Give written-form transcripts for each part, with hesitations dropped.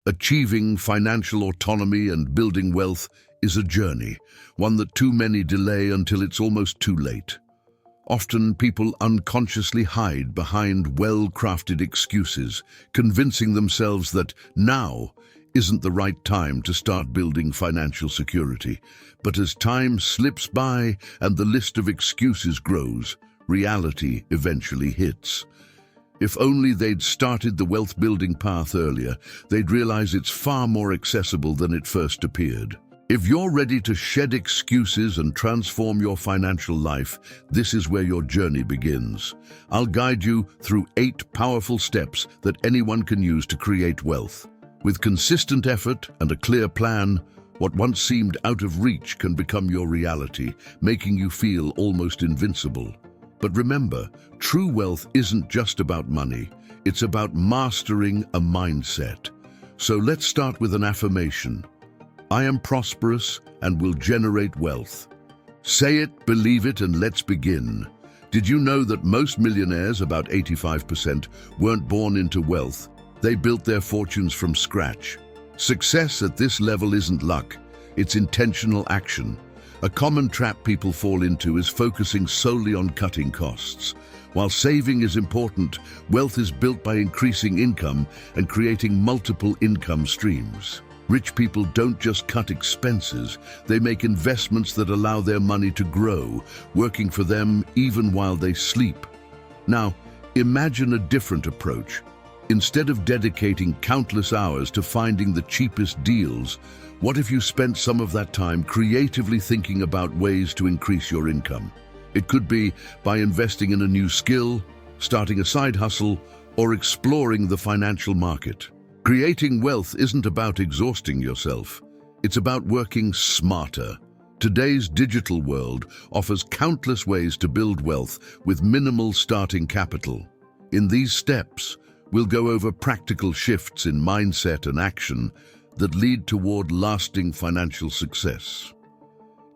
Achieving financial autonomy and building wealth is a journey, one that too many delay until it's almost too late. Often people unconsciously hide behind well-crafted excuses, convincing themselves that now isn't the right time to start building financial security. But as time slips by and the list of excuses grows, reality eventually hits. If only they'd started the wealth-building path earlier, they'd realize it's far more accessible than it first appeared. If you're ready to shed excuses and transform your financial life, this is where your journey begins. I'll guide you through 8 powerful steps that anyone can use to create wealth. With consistent effort and a clear plan, what once seemed out of reach can become your reality, making you feel almost invincible. But remember, true wealth isn't just about money, it's about mastering a mindset. So let's start with an affirmation. I am prosperous and will generate wealth. Say it, believe it, and let's begin. Did you know that most millionaires, about 85%, weren't born into wealth? They built their fortunes from scratch. Success at this level isn't luck, it's intentional action. A common trap people fall into is focusing solely on cutting costs. While saving is important, wealth is built by increasing income and creating multiple income streams. Rich people don't just cut expenses, they make investments that allow their money to grow, working for them even while they sleep. Now, imagine a different approach. Instead of dedicating countless hours to finding the cheapest deals, what if you spent some of that time creatively thinking about ways to increase your income? It could be by investing in a new skill, starting a side hustle, or exploring the financial market. Creating wealth isn't about exhausting yourself. It's about working smarter. Today's digital world offers countless ways to build wealth with minimal starting capital. In these steps, we'll go over practical shifts in mindset and action that lead toward lasting financial success.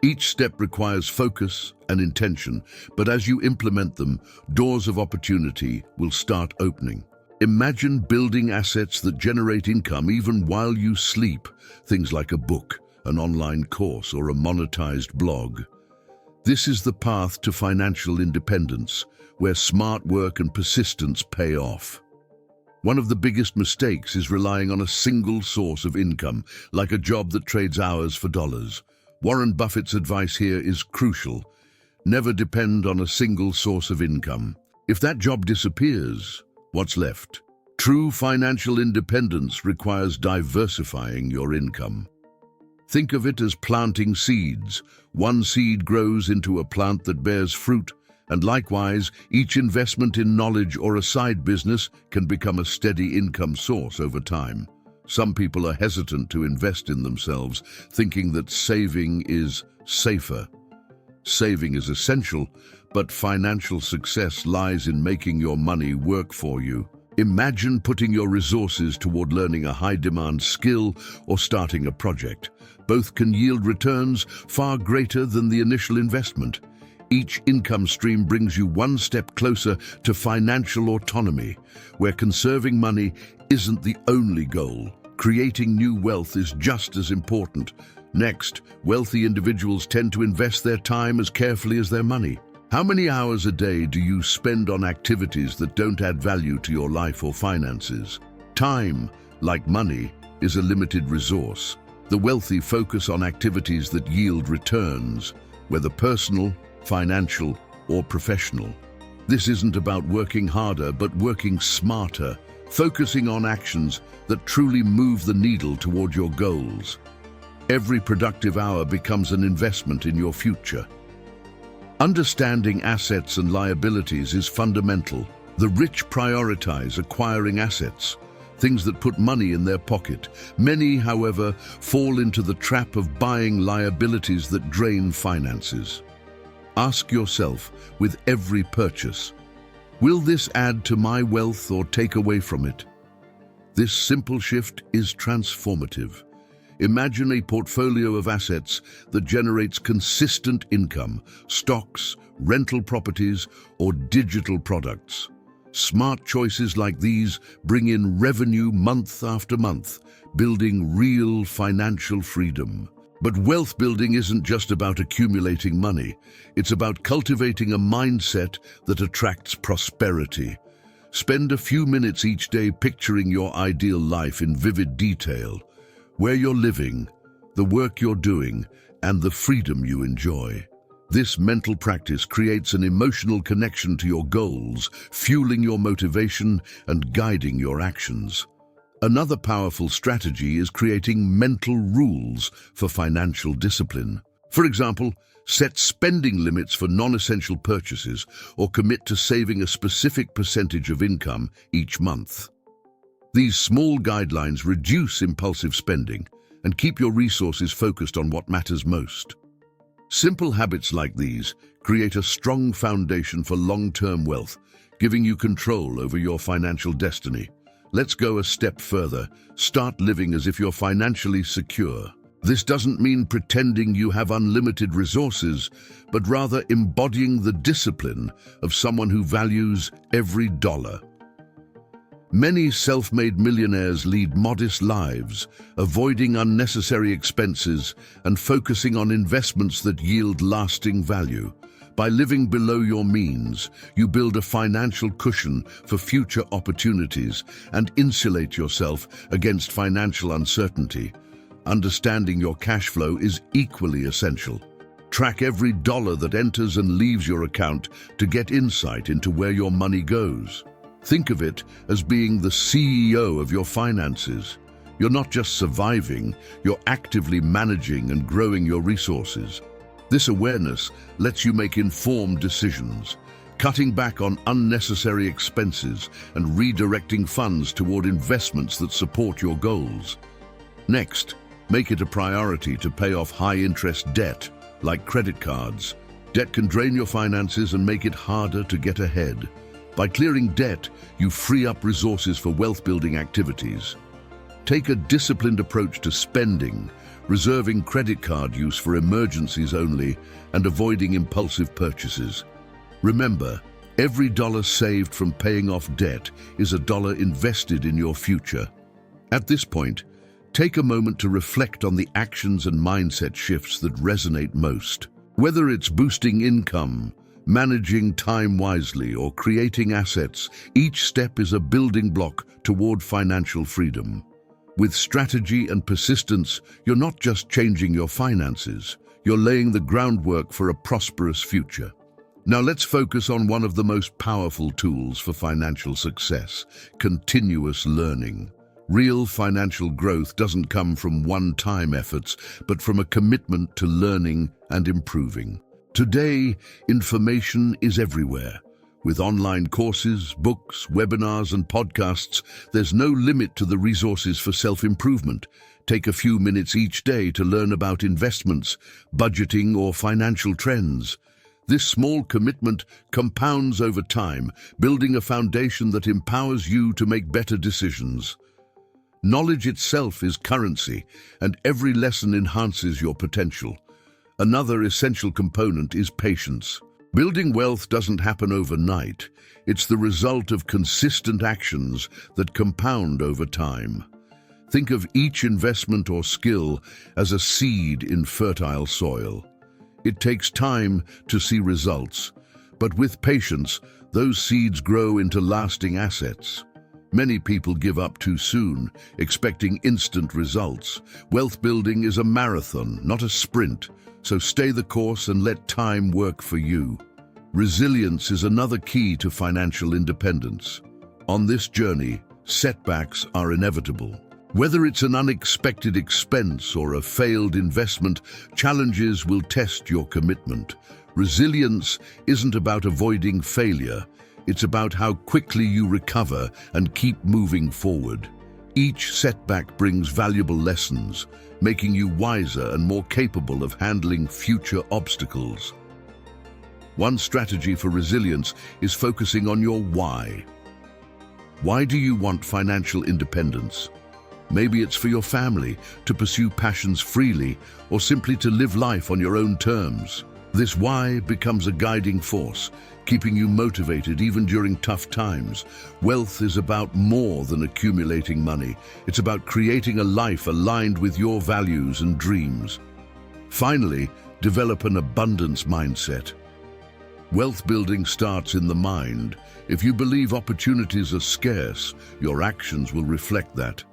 Each step requires focus and intention, but as you implement them, doors of opportunity will start opening. Imagine building assets that generate income even while you sleep, things like a book, an online course, or a monetized blog. This is the path to financial independence, where smart work and persistence pay off. One of the biggest mistakes is relying on a single source of income, like a job that trades hours for dollars. Warren Buffett's advice here is crucial. Never depend on a single source of income. If that job disappears, what's left? True financial independence requires diversifying your income. Think of it as planting seeds. One seed grows into a plant that bears fruit, and likewise, each investment in knowledge or a side business can become a steady income source over time. Some people are hesitant to invest in themselves, thinking that saving is safer. Saving is essential, but financial success lies in making your money work for you. Imagine putting your resources toward learning a high-demand skill or starting a project. Both can yield returns far greater than the initial investment. Each income stream brings you one step closer to financial autonomy, where conserving money isn't the only goal. Creating new wealth is just as important. Next, wealthy individuals tend to invest their time as carefully as their money. How many hours a day do you spend on activities that don't add value to your life or finances? Time, like money, is a limited resource. The wealthy focus on activities that yield returns, whether personal, financial, or professional. This isn't about working harder, but working smarter, focusing on actions that truly move the needle toward your goals. Every productive hour becomes an investment in your future. Understanding assets and liabilities is fundamental. The rich prioritize acquiring assets, things that put money in their pocket. Many, however, fall into the trap of buying liabilities that drain finances. Ask yourself, with every purchase, will this add to my wealth or take away from it? This simple shift is transformative. Imagine a portfolio of assets that generates consistent income, stocks, rental properties, or digital products. Smart choices like these bring in revenue month after month, building real financial freedom. But wealth building isn't just about accumulating money. It's about cultivating a mindset that attracts prosperity. Spend a few minutes each day picturing your ideal life in vivid detail, where you're living, the work you're doing, and the freedom you enjoy. This mental practice creates an emotional connection to your goals, fueling your motivation and guiding your actions. Another powerful strategy is creating mental rules for financial discipline. For example, set spending limits for non-essential purchases or commit to saving a specific percentage of income each month. These small guidelines reduce impulsive spending and keep your resources focused on what matters most. Simple habits like these create a strong foundation for long-term wealth, giving you control over your financial destiny. Let's go a step further. Start living as if you're financially secure. This doesn't mean pretending you have unlimited resources, but rather embodying the discipline of someone who values every dollar. Many self-made millionaires lead modest lives, avoiding unnecessary expenses and focusing on investments that yield lasting value. By living below your means, you build a financial cushion for future opportunities and insulate yourself against financial uncertainty. Understanding your cash flow is equally essential. Track every dollar that enters and leaves your account to get insight into where your money goes. Think of it as being the CEO of your finances. You're not just surviving, you're actively managing and growing your resources. This awareness lets you make informed decisions, cutting back on unnecessary expenses and redirecting funds toward investments that support your goals. Next, make it a priority to pay off high-interest debt, like credit cards. Debt can drain your finances and make it harder to get ahead. By clearing debt, you free up resources for wealth-building activities. Take a disciplined approach to spending, reserving credit card use for emergencies only and avoiding impulsive purchases. Remember, every dollar saved from paying off debt is a dollar invested in your future. At this point, take a moment to reflect on the actions and mindset shifts that resonate most. Whether it's boosting income, managing time wisely, or creating assets, each step is a building block toward financial freedom. With strategy and persistence, you're not just changing your finances, you're laying the groundwork for a prosperous future. Now let's focus on one of the most powerful tools for financial success: continuous learning. Real financial growth doesn't come from one-time efforts, but from a commitment to learning and improving. Today, information is everywhere. With online courses, books, webinars, and podcasts, there's no limit to the resources for self-improvement. Take a few minutes each day to learn about investments, budgeting, or financial trends. This small commitment compounds over time, building a foundation that empowers you to make better decisions. Knowledge itself is currency, and every lesson enhances your potential. Another essential component is patience. Building wealth doesn't happen overnight. It's the result of consistent actions that compound over time. Think of each investment or skill as a seed in fertile soil. It takes time to see results, but with patience, those seeds grow into lasting assets. Many people give up too soon, expecting instant results. Wealth building is a marathon, not a sprint. So stay the course and let time work for you. Resilience is another key to financial independence. On this journey, setbacks are inevitable. Whether it's an unexpected expense or a failed investment, challenges will test your commitment. Resilience isn't about avoiding failure. It's about how quickly you recover and keep moving forward. Each setback brings valuable lessons, making you wiser and more capable of handling future obstacles. One strategy for resilience is focusing on your why. Why do you want financial independence? Maybe it's for your family, to pursue passions freely, or simply to live life on your own terms. This why becomes a guiding force, keeping you motivated even during tough times. Wealth is about more than accumulating money. It's about creating a life aligned with your values and dreams. Finally, develop an abundance mindset. Wealth building starts in the mind. If you believe opportunities are scarce, your actions will reflect that.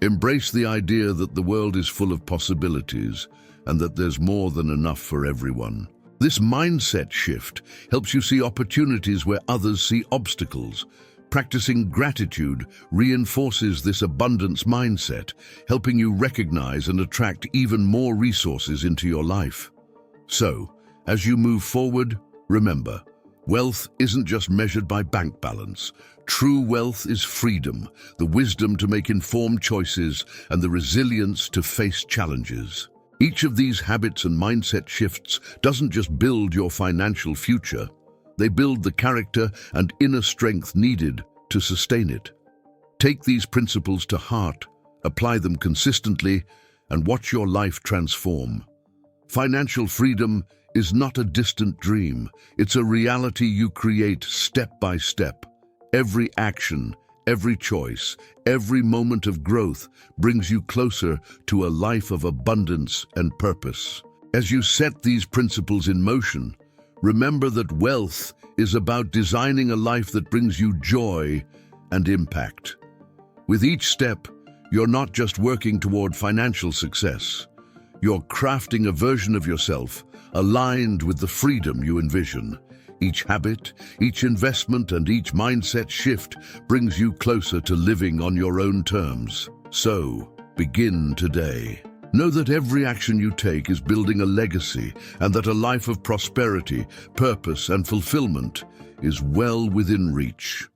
Embrace the idea that the world is full of possibilities and that there's more than enough for everyone. This mindset shift helps you see opportunities where others see obstacles. Practicing gratitude reinforces this abundance mindset, helping you recognize and attract even more resources into your life. So, as you move forward, remember, wealth isn't just measured by bank balance. True wealth is freedom, the wisdom to make informed choices, and the resilience to face challenges. Each of these habits and mindset shifts doesn't just build your financial future, they build the character and inner strength needed to sustain it. Take these principles to heart, apply them consistently, and watch your life transform. Financial freedom is not a distant dream. It's a reality you create step by step. Every action, every choice, every moment of growth brings you closer to a life of abundance and purpose. As you set these principles in motion, remember that wealth is about designing a life that brings you joy and impact. With each step, you're not just working toward financial success. You're crafting a version of yourself aligned with the freedom you envision. Each habit, each investment, and each mindset shift brings you closer to living on your own terms. So, begin today. Know that every action you take is building a legacy, and that a life of prosperity, purpose, and fulfillment is well within reach.